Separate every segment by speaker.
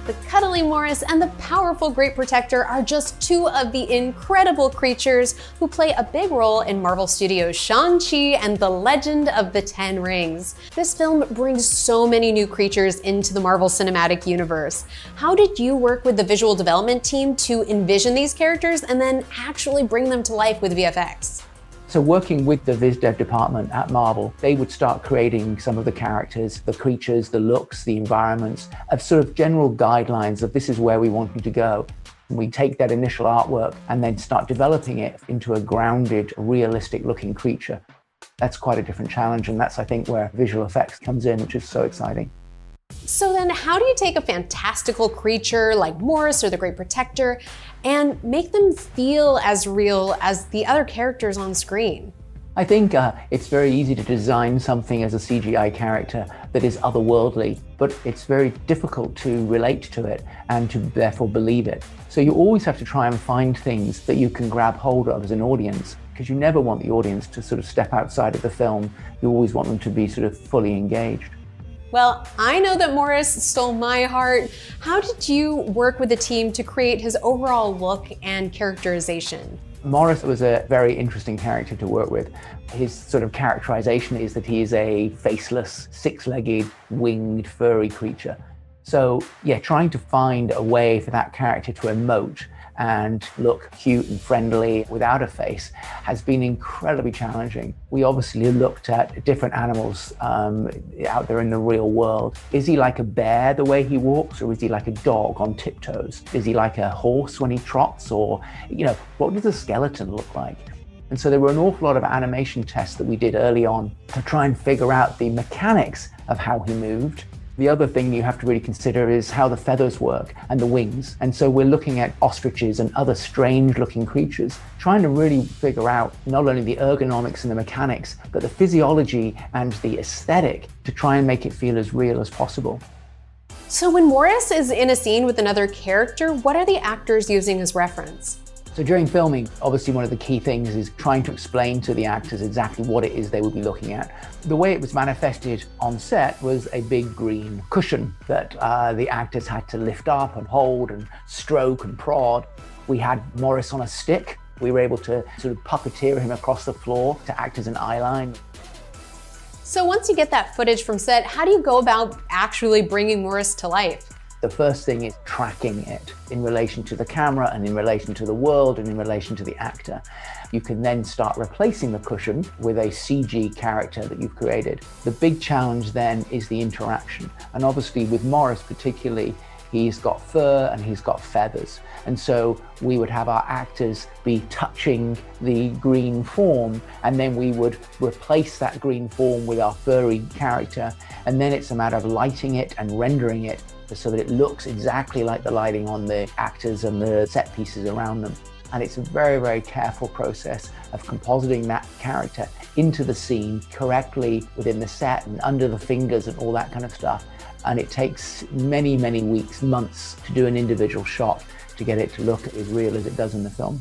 Speaker 1: The cuddly Morris and the powerful Great Protector are just two of the incredible creatures who play a big role in Marvel Studios' Shang-Chi and the Legend of the Ten Rings. This film brings so many new creatures into the Marvel Cinematic Universe. How did you work with the visual development team to envision these characters and then actually bring them to life with VFX?
Speaker 2: So working with the Viz Dev department at Marvel, they would start creating some of the characters, the creatures, the looks, the environments, of sort of general guidelines of this is where we want you to go. We take that initial artwork and then start developing it into a grounded, realistic looking creature. That's quite a different challenge, and that's, I think, where visual effects comes in, which is so exciting.
Speaker 1: So then how do you take a fantastical creature like Morris or the Great Protector and make them feel as real as the other characters on screen?
Speaker 2: I think it's very easy to design something as a CGI character that is otherworldly, but it's very difficult to relate to it and to therefore believe it. So you always have to try and find things that you can grab hold of as an audience, because you never want the audience to sort of step outside of the film. You always want them to be sort of fully engaged.
Speaker 1: Well, I know that Morris stole my heart. How did you work with the team to create his overall look and characterization?
Speaker 2: Morris was a very interesting character to work with. His sort of characterization is that he is a faceless, six-legged, winged, furry creature. So yeah, trying to find a way for that character to emote and look cute and friendly without a face has been incredibly challenging. We obviously looked at different animals out there in the real world. Is he like a bear the way he walks, or is he like a dog on tiptoes? Is he like a horse when he trots, or, what does a skeleton look like? And so there were an awful lot of animation tests that we did early on to try and figure out the mechanics of how he moved. The other thing you have to really consider is how the feathers work and the wings. And so we're looking at ostriches and other strange looking creatures, trying to really figure out not only the ergonomics and the mechanics, but the physiology and the aesthetic to try and make it feel as real as possible.
Speaker 1: So when Morris is in a scene with another character, what are the actors using as reference?
Speaker 2: So during filming, obviously one of the key things is trying to explain to the actors exactly what it is they would be looking at. The way it was manifested on set was a big green cushion that the actors had to lift up and hold and stroke and prod. We had Morris on a stick. We were able to sort of puppeteer him across the floor to act as an eyeline.
Speaker 1: So once you get that footage from set, how do you go about actually bringing Morris to life?
Speaker 2: The first thing is tracking it in relation to the camera and in relation to the world and in relation to the actor. You can then start replacing the cushion with a CG character that you've created. The big challenge then is the interaction. And obviously with Morris particularly, he's got fur and he's got feathers. And so we would have our actors be touching the green form, and then we would replace that green form with our furry character. And then it's a matter of lighting it and rendering it so that it looks exactly like the lighting on the actors and the set pieces around them. And it's a very, very careful process of compositing that character into the scene correctly within the set and under the fingers and all that kind of stuff. And it takes many, many weeks, months to do an individual shot to get it to look as real as it does in the film.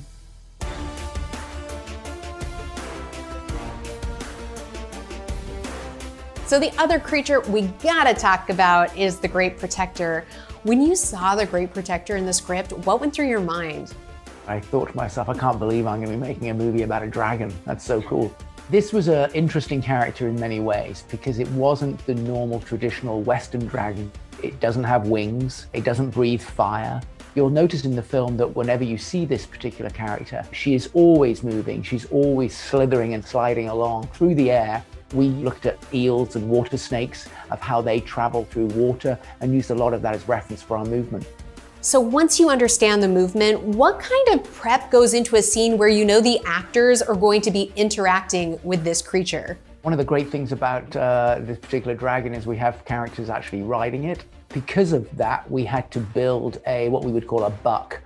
Speaker 1: So the other creature we gotta talk about is the Great Protector. When you saw the Great Protector in the script, what went through your mind?
Speaker 2: I thought to myself, I can't believe I'm going to be making a movie about a dragon. That's so cool. This was an interesting character in many ways because it wasn't the normal traditional Western dragon. It doesn't have wings. It doesn't breathe fire. You'll notice in the film that whenever you see this particular character, she is always moving. She's always slithering and sliding along through the air. We looked at eels and water snakes, of how they travel through water, and used a lot of that as reference for our movement.
Speaker 1: So once you understand the movement, what kind of prep goes into a scene where you know the actors are going to be interacting with this creature?
Speaker 2: One of the great things about this particular dragon is we have characters actually riding it. Because of that, we had to build what we would call a buck.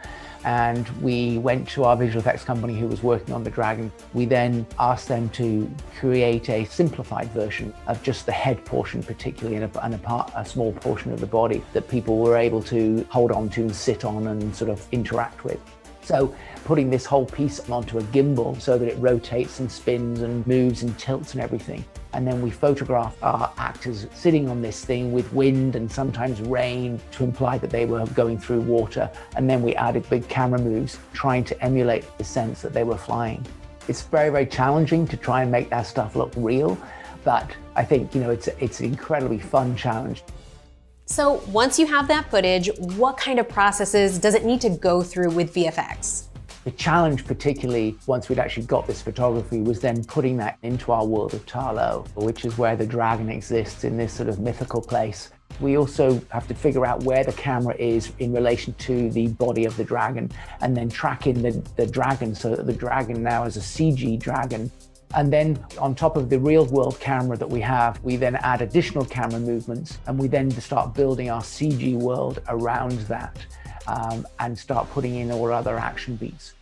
Speaker 2: And we went to our visual effects company who was working on the dragon. We then asked them to create a simplified version of just the head portion, particularly, and a small portion of the body that people were able to hold on to and sit on and sort of interact with. So putting this whole piece onto a gimbal so that it rotates and spins and moves and tilts and everything. And then we photographed our actors sitting on this thing with wind and sometimes rain to imply that they were going through water. And then we added big camera moves, trying to emulate the sense that they were flying. It's very, very challenging to try and make that stuff look real, but I think, it's an incredibly fun challenge.
Speaker 1: So once you have that footage, what kind of processes does it need to go through with VFX?
Speaker 2: The challenge, particularly once we'd actually got this photography, was then putting that into our world of Ta Lo, which is where the dragon exists in this sort of mythical place. We also have to figure out where the camera is in relation to the body of the dragon, and then track in the dragon so that the dragon now is a CG dragon. And then on top of the real world camera that we have, we then add additional camera movements, and we then start building our CG world around that and start putting in all other action beats.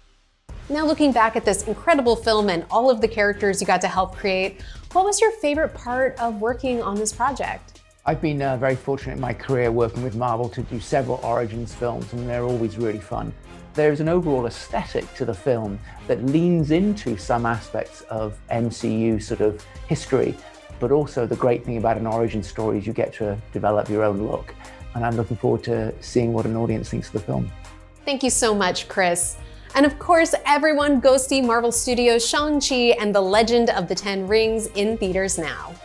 Speaker 1: Now looking back at this incredible film and all of the characters you got to help create, what was your favorite part of working on this project?
Speaker 2: I've been very fortunate in my career working with Marvel to do several Origins films, and they're always really fun. There's an overall aesthetic to the film that leans into some aspects of MCU sort of history, but also the great thing about an origin story is you get to develop your own look. And I'm looking forward to seeing what an audience thinks of the film.
Speaker 1: Thank you so much, Chris. And of course, everyone go see Marvel Studios' Shang-Chi and the Legend of the Ten Rings in theaters now.